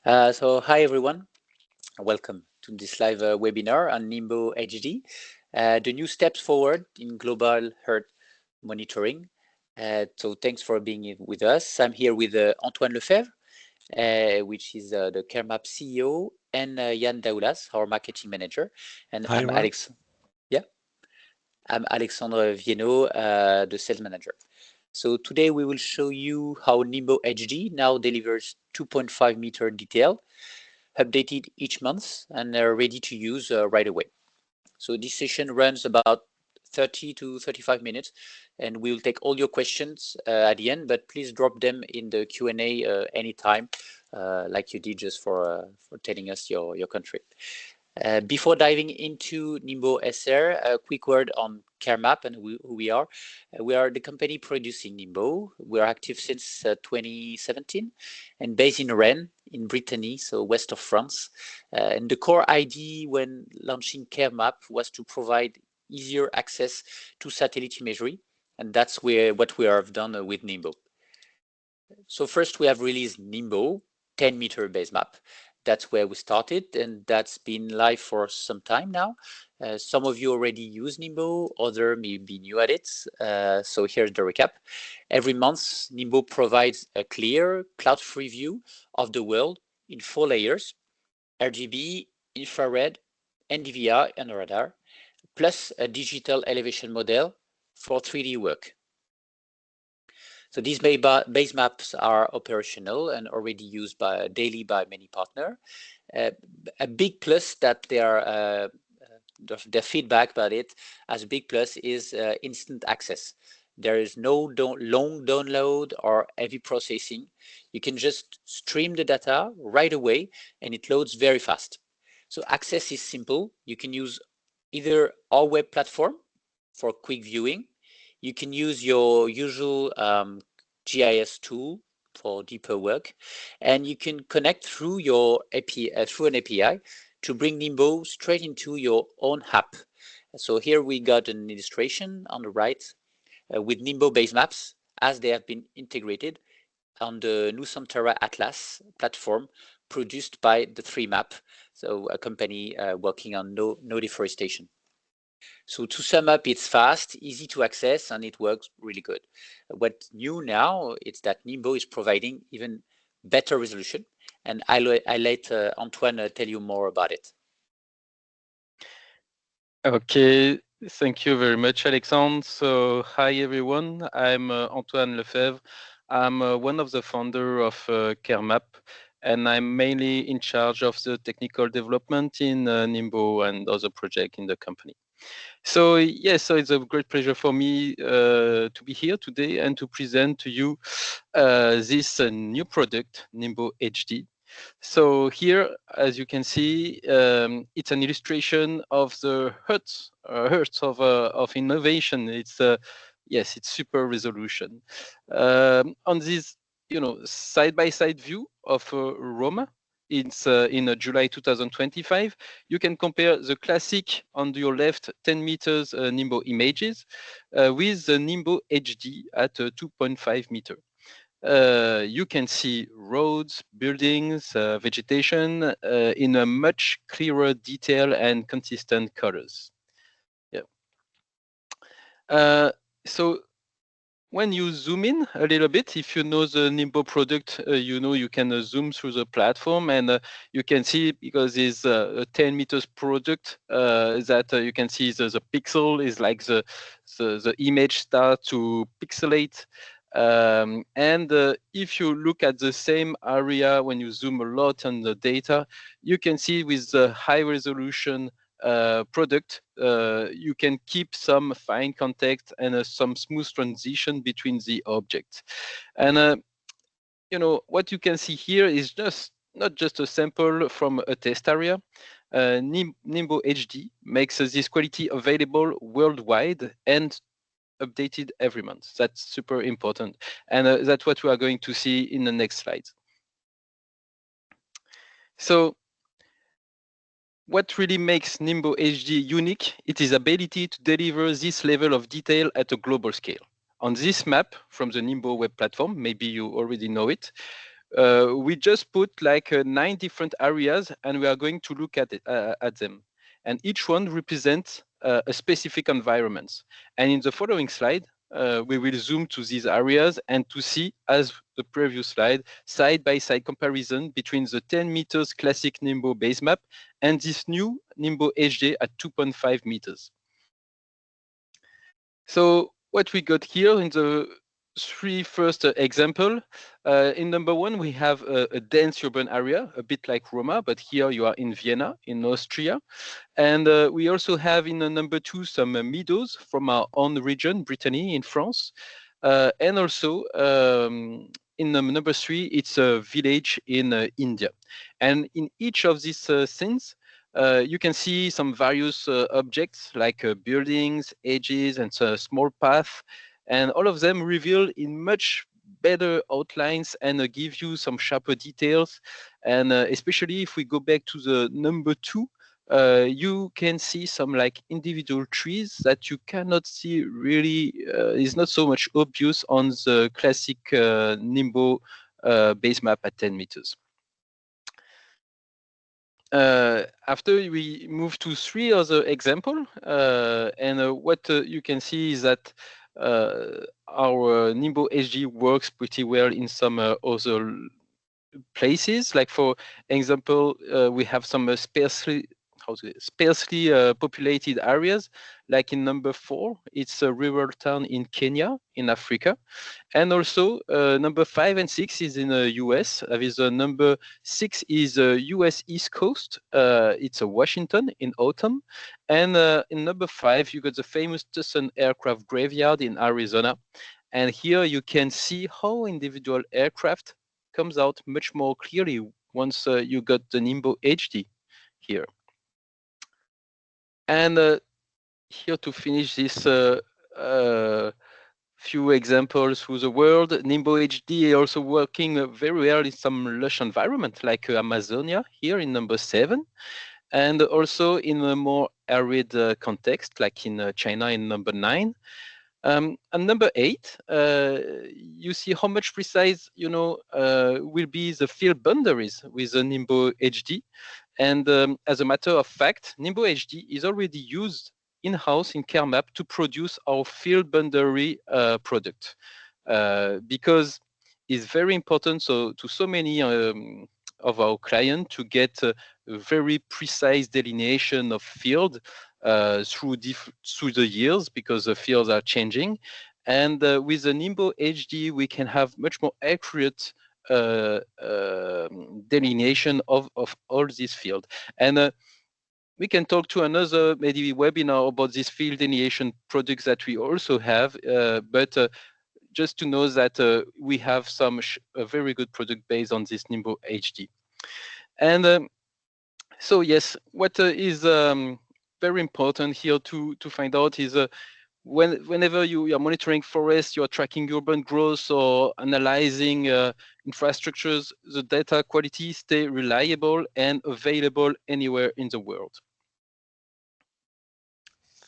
Hi everyone, welcome to this live webinar on Nimbo HD, the new steps forward in global Earth monitoring. So thanks for being with us. I'm here with Antoine Lefebvre, which is the CareMap CEO, and Yann Daoulas, our marketing manager. And Hi, everyone. I'm Alexandre Viennot, the sales manager. So today we will show you how Nimbo HD now delivers 2.5 meter detail, updated each month, and are ready to use right away. So this session runs about 30 to 35 minutes, and we will take all your questions at the end, but please drop them in the Q&A anytime, like you did just for telling us your country. Before diving into Nimbo SR, a quick word on CareMap and who we are. We are the company producing Nimbo. We are active since 2017 and based in Rennes, in Brittany, so west of France. And the core idea when launching CareMap was to provide easier access to satellite imagery, and that's what we have done with Nimbo. So first we have released Nimbo, 10-meter base map. That's where we started, and that's been live for some time now. Some of you already use Nimbo, others may be new at it. So here's the recap. Every month, Nimbo provides a clear, cloud-free view of the world in 4 layers: RGB, infrared, NDVI, and radar, plus a digital elevation model for 3D work. So these base maps are operational and already used daily by many partners. A big plus that their feedback about it as a big plus is instant access. There is no long download or heavy processing. You can just stream the data right away and it loads very fast. So access is simple. You can use either our web platform for quick viewing. You can use your usual GIS tool for deeper work, and you can connect through your through an API to bring Nimbo straight into your own app. So here we got an illustration on the right with Nimbo base maps as they have been integrated on the Nusantara Atlas platform produced by the 3Map, so a company working on no deforestation. So to sum up, it's fast, easy to access, and it works really good. What's new now is that Nimbo is providing even better resolution, and I'll let Antoine tell you more about it. Okay, thank you very much, Alexandre. So, hi everyone, I'm Antoine Lefebvre. I'm one of the founders of CareMap, and I'm mainly in charge of the technical development in Nimbo and other projects in the company. So yes, so it's a great pleasure for me to be here today and to present to you this new product, Nimbo HD. So here, as you can see, it's an illustration of the hertz of innovation. It's yes, it's super resolution. On this, side-by-side view of Roma, it's in July 2025. You can compare the classic on your left 10 meters Nimbo images with the Nimbo HD at 2.5 meter. You can see roads, buildings, vegetation in a much clearer detail and consistent colors. Yeah. So when you zoom in a little bit, if you know the Nimbo product, you can zoom through the platform and you can see, because it's a 10 meters product, that you can see the pixel is like the image start to pixelate. And if you look at the same area, when you zoom a lot on the data, you can see with the high resolution product, you can keep some fine context and some smooth transition between the objects. And what you can see here is not just a sample from a test area. Nimbo HD makes this quality available worldwide and updated every month. That's super important. And that's what we are going to see in the next slides. So what really makes Nimbo HD unique, it is ability to deliver this level of detail at a global scale. On this map from the Nimbo web platform, maybe you already know it, we just put like 9 different areas, and we are going to look at them. And each one represents a specific environment. And in the following slide, we will zoom to these areas and to see, as the previous slide, side-by-side comparison between the 10 meters classic Nimbo base map and this new Nimbo HD at 2.5 meters. So what we got here in the 3 first example, in number 1, we have a dense urban area, a bit like Roma, but here you are in Vienna, in Austria. And we also have in number 2 some meadows from our own region, Brittany in France. And also in number 3, it's a village in India. And in each of these scenes, you can see some various objects like buildings, edges, and small paths, and all of them reveal in much better outlines and give you some sharper details. And especially if we go back to the number 2, you can see some like individual trees that you cannot see really, is not so much obvious on the classic Nimbo base map at 10 meters. After we move to 3 other example, and what you can see is that our Nimbo HD works pretty well in some other places. Like for example, we have some sparsely populated areas, like in number 4, it's a rural town in Kenya, in Africa. And also number 5 and 6 is in the US. With number 6 is US East Coast. It's a Washington in autumn. And in number 5, you got the famous Tucson aircraft graveyard in Arizona. And here you can see how individual aircraft comes out much more clearly once you got the Nimbo HD here. And here to finish this few examples through the world, Nimbo HD is also working very well in some lush environment like Amazonia here in number 7, and also in a more arid context like in China in number 9. And number 8, you see how much precise, will be the field boundaries with the Nimbo HD. And as a matter of fact, Nimbo HD is already used in-house in CareMap to produce our field boundary product, because it's very important to so many of our clients to get a very precise delineation of field through the years, because the fields are changing. And with the Nimbo HD, we can have much more accurate delineation of all this field. And we can talk to another maybe webinar about this field delineation products that we also have, but just to know that we have a very good product based on this Nimbo HD. And so yes, what is very important here to find out is whenever you are monitoring forests, you are tracking urban growth or analyzing infrastructures, the data quality stay reliable and available anywhere in the world.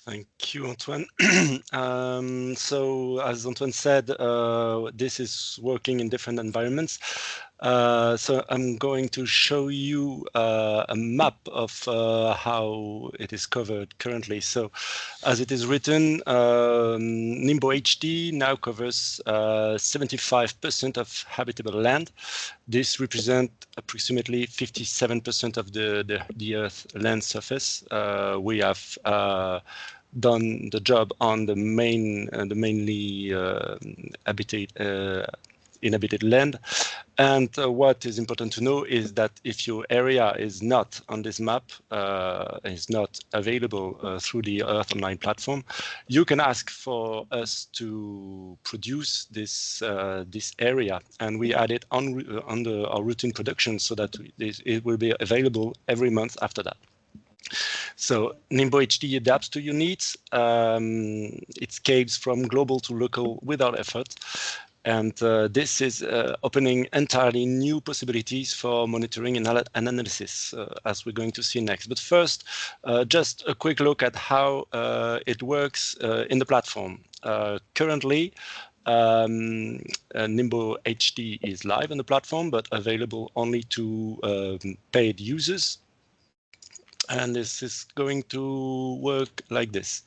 Thank you, Antoine. So as Antoine said, this is working in different environments. So I'm going to show you a map of how it is covered currently. So as it is written, Nimbo HD now covers 75% of habitable land. This represents approximately 57% of the Earth land surface. We have done the job on the mainly inhabited land. And what is important to know is that if your area is not on this map, is not available through the Earth Online platform, you can ask for us to produce this area, and we add it under our routine production so that it will be available every month after that. So Nimbo HD adapts to your needs. It scales from global to local without effort. And this is opening entirely new possibilities for monitoring and analysis, as we're going to see next. But first, just a quick look at how it works in the platform. Currently, Nimbo HD is live on the platform, but available only to paid users. And this is going to work like this.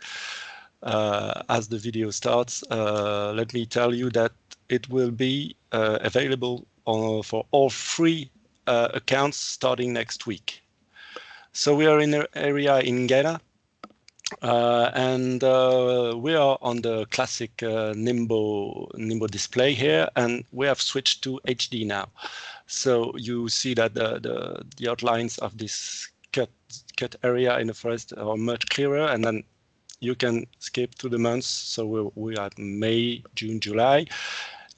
As the video starts, let me tell you that it will be available for all free accounts starting next week. So we are in an area in Ghana, and we are on the classic Nimbo display here, and we have switched to HD now. So you see that the outlines of this cut area in the forest are much clearer, and then you can skip to the months. So we are May, June, July.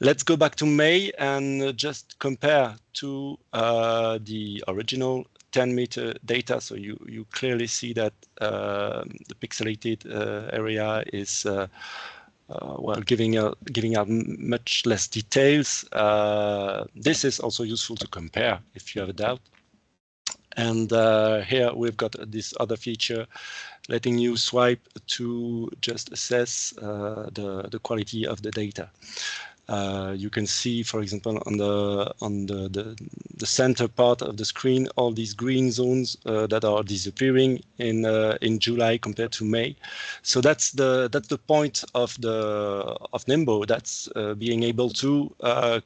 Let's go back to May and just compare to the original 10-meter data. So you clearly see that the pixelated area is well, giving out much less details. This is also useful to compare if you have a doubt. And here we've got this other feature letting you swipe to just assess the quality of the data. You can see, for example, on the center part of the screen, all these green zones that are disappearing in July compared to May. So that's the point of Nimbo. That's being able to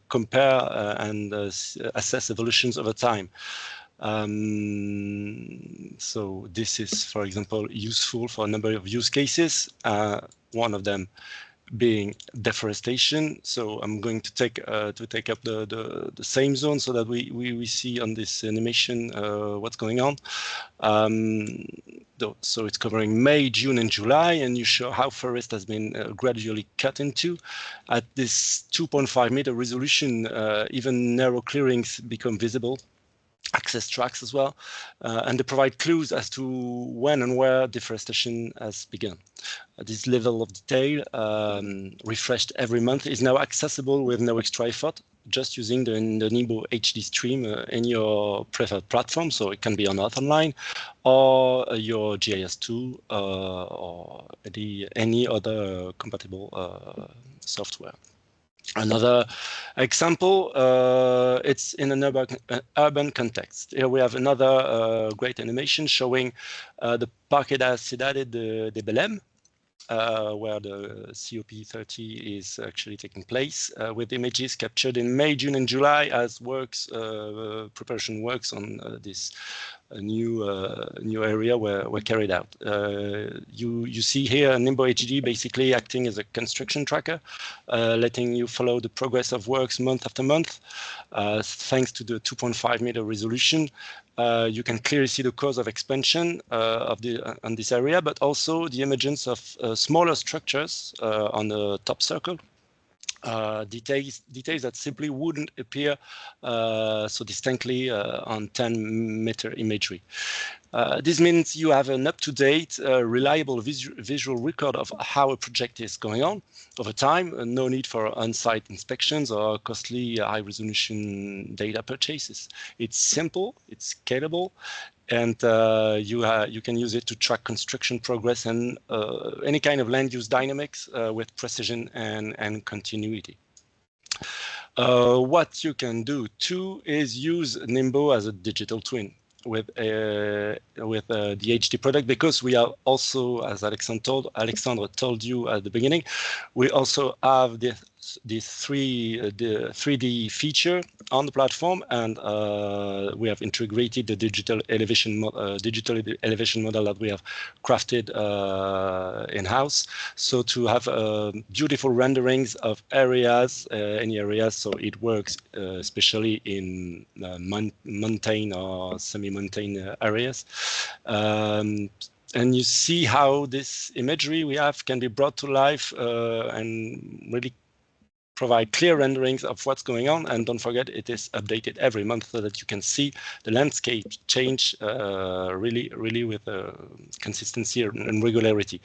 compare and assess evolutions over time. So this is, for example, useful for a number of use cases. One of them being deforestation. So I'm going to take up the same zone so that we see on this animation what's going on. So it's covering May, June, and July, and you show how forest has been gradually cut into. At this 2.5 meter resolution, even narrow clearings become visible. Access tracks as well, and they provide clues as to when and where deforestation has begun. This level of detail, refreshed every month, is now accessible with no extra effort, just using the Nimbo HD stream in your preferred platform. So it can be on Earth Online or your GIS tool or any other compatible software. Another example, it's in an urban context. Here we have another great animation showing the Parque da Cidade de Belém, where the COP30 is actually taking place, with images captured in May, June, and July as preparation works on this new area were carried out. You see here Nimbo HD basically acting as a construction tracker, letting you follow the progress of works month after month. Thanks to the 2.5 meter resolution, you can clearly see the cause of expansion on this area, but also the emergence of smaller structures on the top circle. Details that simply wouldn't appear so distinctly on 10-meter imagery. This means you have an up-to-date, reliable visual record of how a project is going on over time. No need for on-site inspections or costly high-resolution data purchases. It's simple, it's scalable, and you can use it to track construction progress and any kind of land use dynamics with precision and continuity. What you can do too is use Nimbo as a digital twin with the HD product, because we are also, as Alexandre told you at the beginning, we also have the 3D feature on the platform, and we have integrated the digital elevation model that we have crafted in-house, so to have beautiful renderings of areas, any areas, so it works especially in mountain or semi-mountain areas. And you see how this imagery we have can be brought to life and really provide clear renderings of what's going on. And don't forget, it is updated every month so that you can see the landscape change really with consistency and regularity.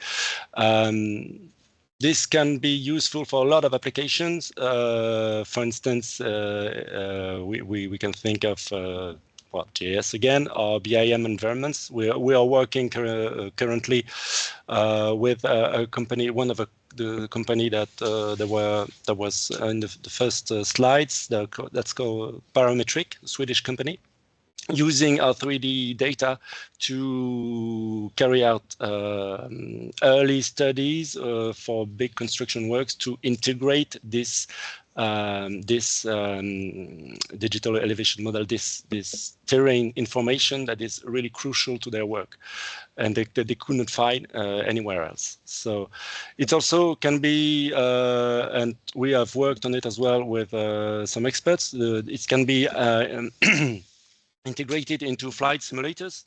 This can be useful for a lot of applications. For instance, we can think of JS again, or BIM environments. We are working currently with a company, one of the company that was in the first slides. That's called Parametric, Swedish company, using our 3D data to carry out early studies for big construction works to integrate this digital elevation model, this terrain information that is really crucial to their work, and they couldn't find anywhere else. So it also can be, and we have worked on it as well with some experts. It can be integrated into flight simulators,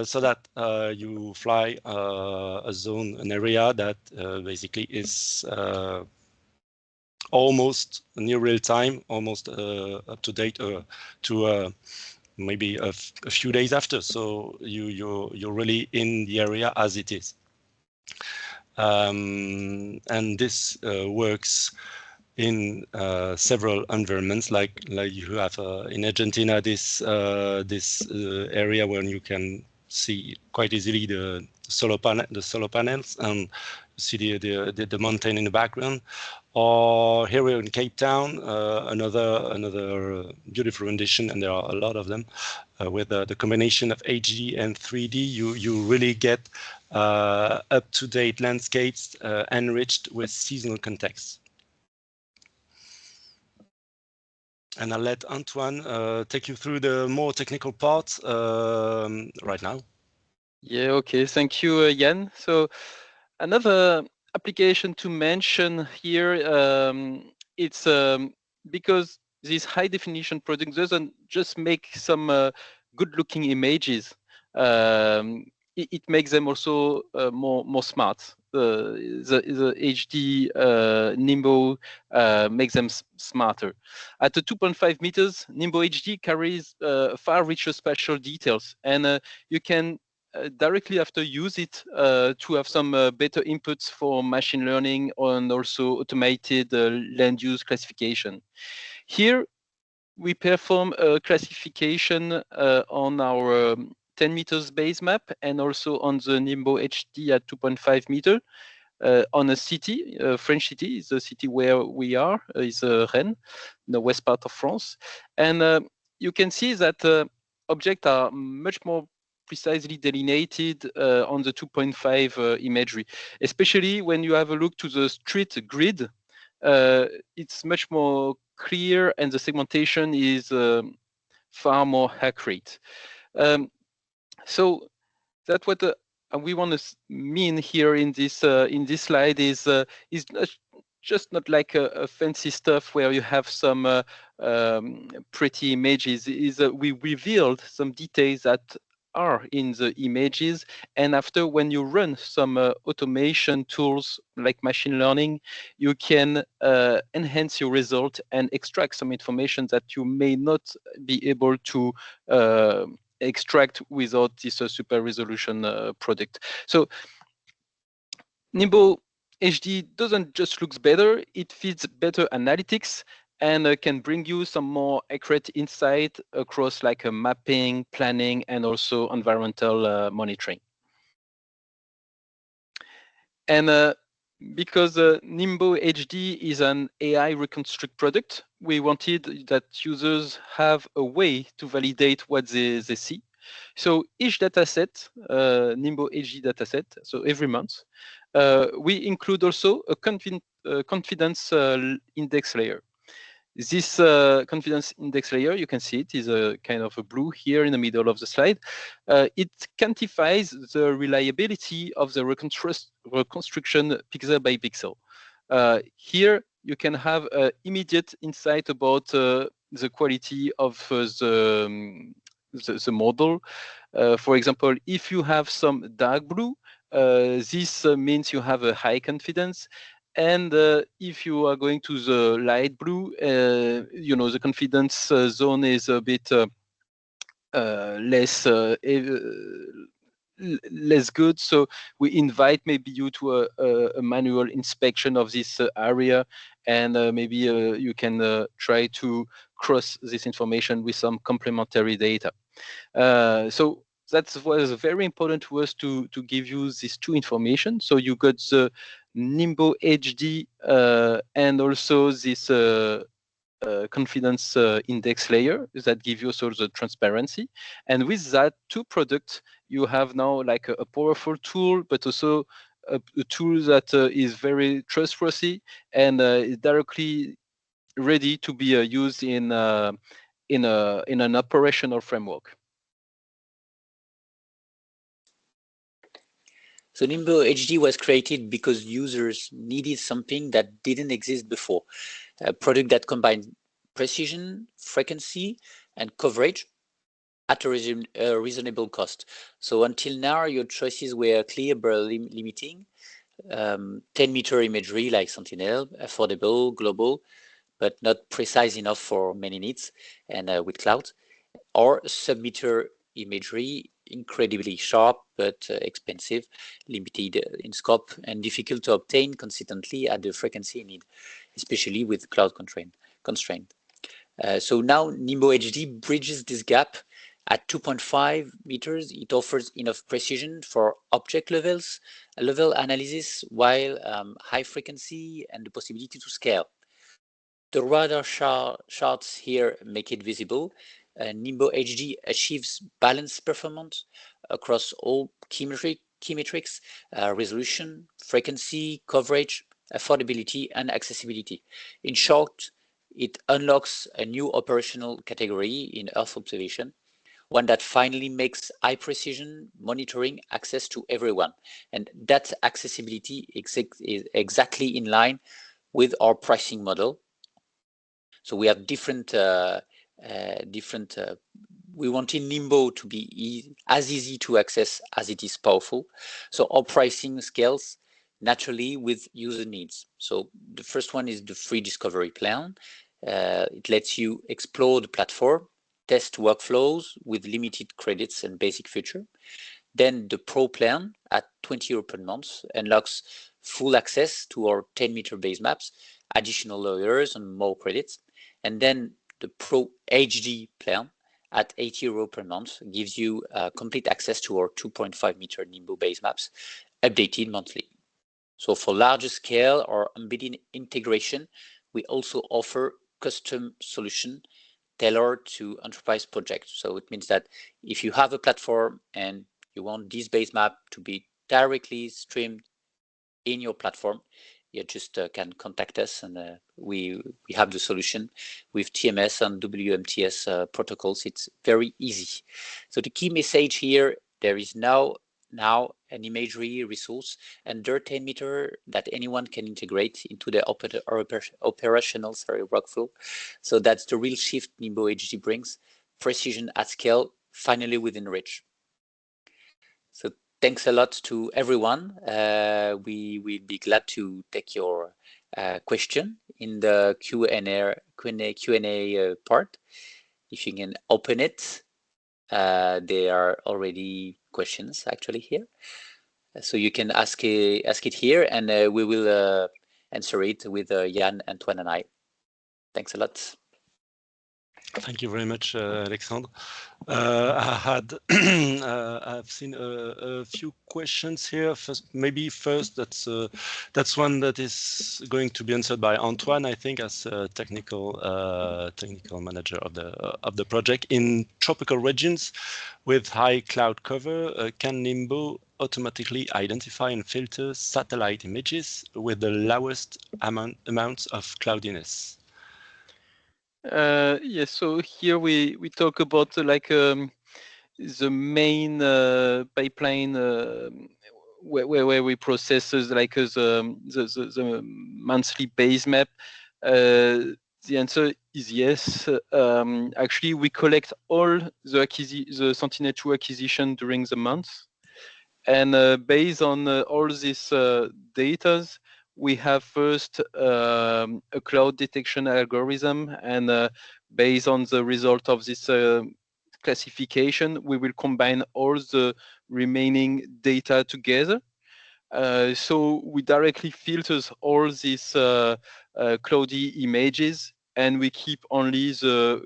so that you fly a zone, an area that basically is almost near real time, almost up to date, to maybe a few days after. So you're really in the area as it is, and this works in several environments, like you have in Argentina this area where you can see quite easily the solar panels and see the mountain in the background. Or here we're in Cape Town, another beautiful rendition, and there are a lot of them. With the combination of HD and 3D, you really get up-to-date landscapes enriched with seasonal context. And I'll let Antoine take you through the more technical part right now. Yeah, okay. Thank you, Jan. So another application to mention here, it's because this high definition product doesn't just make some good looking images. It makes them also more smart. The HD Nimbo makes them smarter. At the 2.5 meters, Nimbo HD carries far richer spatial details, and you can directly after use it to have some better inputs for machine learning and also automated land use classification. Here, we perform a classification on our 10 meters base map and also on the Nimbo HD at 2.5 meter on a city, French city, is the city where we are, is Rennes, the west part of France. And you can see that objects are much more precisely delineated on the 2.5 imagery, especially when you have a look to the street grid. It's much more clear and the segmentation is far more accurate. So that's what we want to mean here in this slide is just not like a fancy stuff where you have some pretty images. We revealed some details that are in the images, and after when you run some automation tools like machine learning, you can enhance your result and extract some information that you may not be able to extract without this super resolution product. So Nimbo HD doesn't just look better, it feeds better analytics and can bring you some more accurate insight across like mapping, planning, and also environmental monitoring. And because Nimbo HD is an AI reconstruct product, we wanted that users have a way to validate what they see. So each dataset, Nimbo HD dataset, so every month, we include also a confidence index layer. This confidence index layer, you can see it is a kind of a blue here in the middle of the slide. It quantifies the reliability of the reconstruction pixel by pixel. Here, you can have immediate insight about the quality of the model. For example, if you have some dark blue, this means you have a high confidence. And if you are going to the light blue, the confidence zone is a bit less good. So we invite maybe you to a manual inspection of this area, and maybe you can try to cross this information with some complementary data. So that was very important to us to give you these two information. So you got the Nimbo HD and also this confidence index layer that give you also the transparency. And with that two products, you have now like a powerful tool, but also a tool that is very trustworthy and is directly ready to be used in an operational framework. So Nimbo HD was created because users needed something that didn't exist before, a product that combined precision, frequency, and coverage at a reasonable cost. So until now, your choices were clear but limiting. 10-meter imagery like Sentinel, affordable, global, but not precise enough for many needs, and with cloud, or sub-meter imagery, incredibly sharp but expensive, limited in scope, and difficult to obtain consistently at the frequency need, especially with cloud constraint. So now Nimbo HD bridges this gap. At 2.5 meters, it offers enough precision for object level analysis, while high frequency and the possibility to scale. The radar charts here make it visible. Nimbo HD achieves balanced performance across all key metrics, resolution, frequency, coverage, affordability, and accessibility. In short, it unlocks a new operational category in Earth observation, one that finally makes high precision monitoring access to everyone. And that accessibility is exactly in line with our pricing model. So we have different, we wanted Nimbo to be as easy to access as it is powerful. So our pricing scales naturally with user needs. So the first one is the free discovery plan. It lets you explore the platform, test workflows with limited credits and basic feature. Then the Pro plan at 20 euro per month unlocks full access to our 10-meter base maps, additional layers and more credits. And then the Pro HD plan at 80 euro per month gives you complete access to our 2.5-meter Nimbo base maps, updated monthly. So for larger scale or embedded integration, we also offer custom solution tailored to enterprise projects. So it means that if you have a platform and you want this base map to be directly streamed in your platform, you just can contact us, and we have the solution with TMS and WMTS protocols. It's very easy. So the key message here, there is now an imagery resource under 10 meter that anyone can integrate into the operational workflow. So that's the real shift Nimbo HD brings: precision at scale, finally within reach. So thanks a lot to everyone. We will be glad to take your question in the Q&A part. If you can open it, there are already questions actually here. So you can ask it here, and we will answer it with Jan, Antoine, and I. Thanks a lot. Thank you very much, Alexandre. I've seen a few questions here. First, that's one that is going to be answered by Antoine, I think, as technical manager of the project. In tropical regions with high cloud cover, can Nimbo automatically identify and filter satellite images with the lowest amounts of cloudiness? Yes, so here we talk about the main pipeline where we process the monthly base map. The answer is yes. Actually, we collect all the Sentinel-2 acquisition during the month, and based on all this data, we have first a cloud detection algorithm, and based on the result of this classification, we will combine all the remaining data together. So we directly filters all these cloudy images, and we keep only the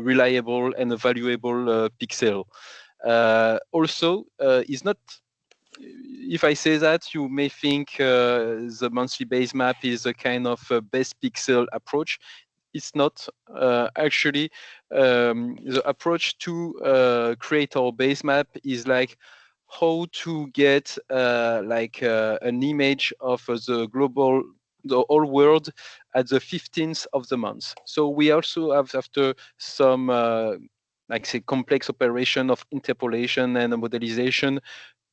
reliable and valuable pixel. Also, if I say that, you may think the monthly base map is a kind of best pixel approach. It's not. Actually, the approach to create our base map is like how to get an image of the whole world at the 15th of the month. So we also have, after some like say complex operation of interpolation and modelization,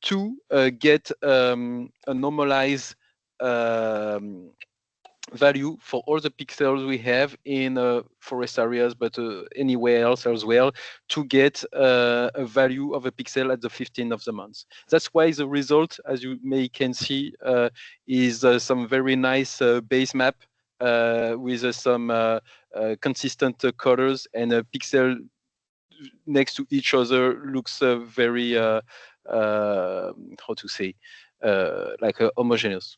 to get a normalized value for all the pixels we have in forest areas, but anywhere else as well, to get a value of a pixel at the 15th of the month. That's why the result, as you can see, is some very nice base map with some consistent colors, and a pixel next to each other looks very how to say like homogeneous.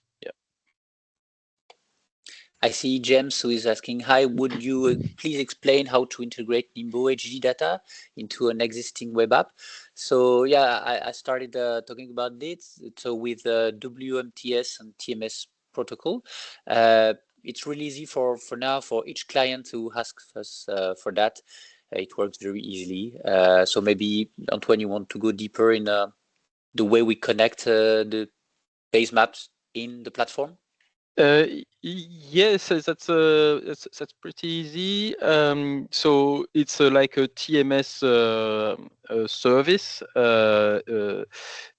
I see James who is asking, hi, would you please explain how to integrate Nimbo HD data into an existing web app? So yeah, I started talking about this. So with WMTS and TMS protocol, it's really easy for now for each client who asks us for that. It works very easily. So maybe, Antoine, you want to go deeper in the way we connect the base maps in the platform? Yes, that's pretty easy. So it's like a TMS service.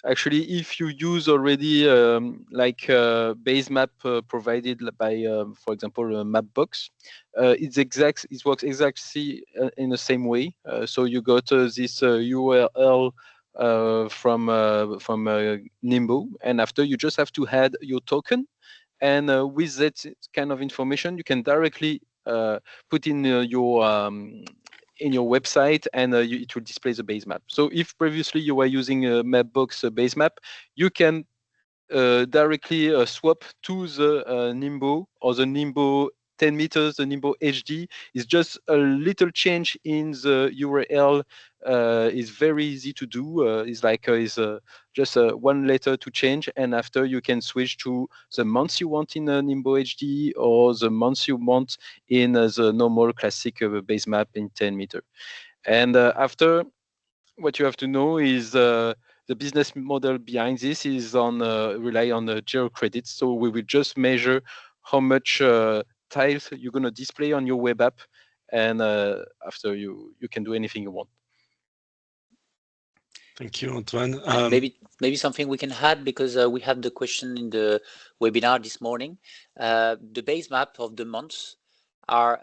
Actually, if you use already base map provided by, for example, Mapbox, it works exactly in the same way. So you got this URL from Nimbo, and after you just have to add your token. And with that kind of information, you can directly put in your website, and it will display the base map. So if previously you were using a Mapbox base map, you can directly swap to the Nimbo, or the Nimbo 10 meters, the Nimbo HD. Is just a little change in the URL. Is very easy to do. It's like just one letter to change, and after you can switch to the months you want in Nimbo HD, or the months you want in the normal classic base map in 10 meter. And after, what you have to know is the business model behind this is rely on geo credits. So we will just measure how much tiles you're going to display on your web app, and after you can do anything you want. Thank you, Antoine. Maybe something we can add, because we had the question in the webinar this morning. The base map of the months are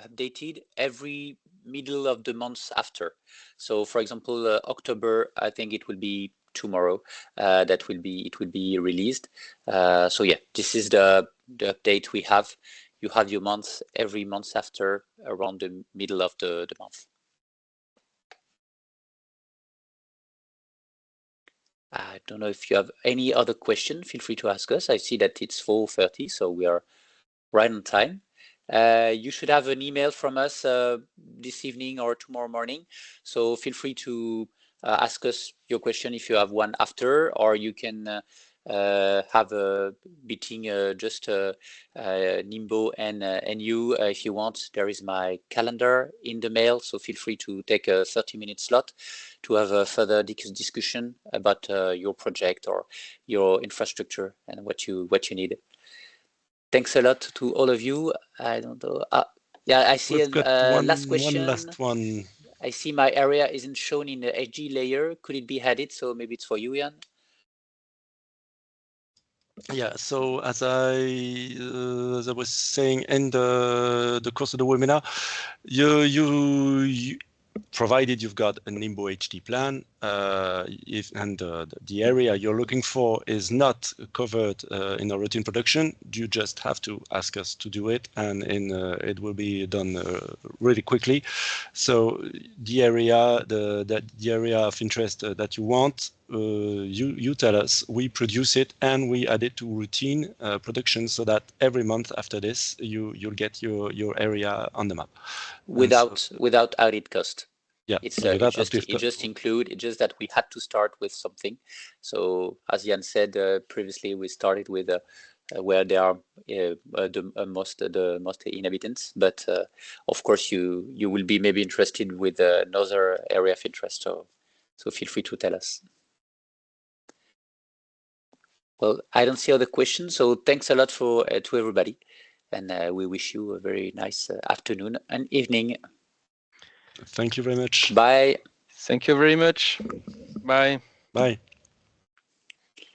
updated every middle of the month after. So for example, October, I think it will be tomorrow, it will be released. So yeah, this is the update we have. You have your month every month after, around the middle of the month. I don't know if you have any other question. Feel free to ask us. I see that it's 4:30, so we are right on time. You should have an email from us this evening or tomorrow morning. So feel free to ask us your question if you have one after, or you can have a meeting just Nimbo and you if you want. There is my calendar in the mail, so feel free to take a 30-minute slot to have a further discussion about your project or your infrastructure and what you need. Thanks a lot to all of you. I don't know. Yeah, I see last question. One last one. I see my area isn't shown in the HG layer. Could it be added? So maybe it's for you, Jan. Yeah, so as I was saying in the course of the webinar, you provided you've got a Nimbo HD plan, and the area you're looking for is not covered in a routine production, you just have to ask us to do it, and it will be done really quickly. So the area, the area of interest that you want, you tell us, we produce it, and we add it to routine production, so that every month after this, you'll get your area on the map. Without added cost. Yeah, It's just that we had to start with something. So as Jan said previously, we started with where there are the most inhabitants, but of course you will be maybe interested with another area of interest. So feel free to tell us. Well, I don't see other questions, so thanks a lot for to everybody, and we wish you a very nice afternoon and evening. Thank you very much. Bye. Thank you very much. Bye. Bye.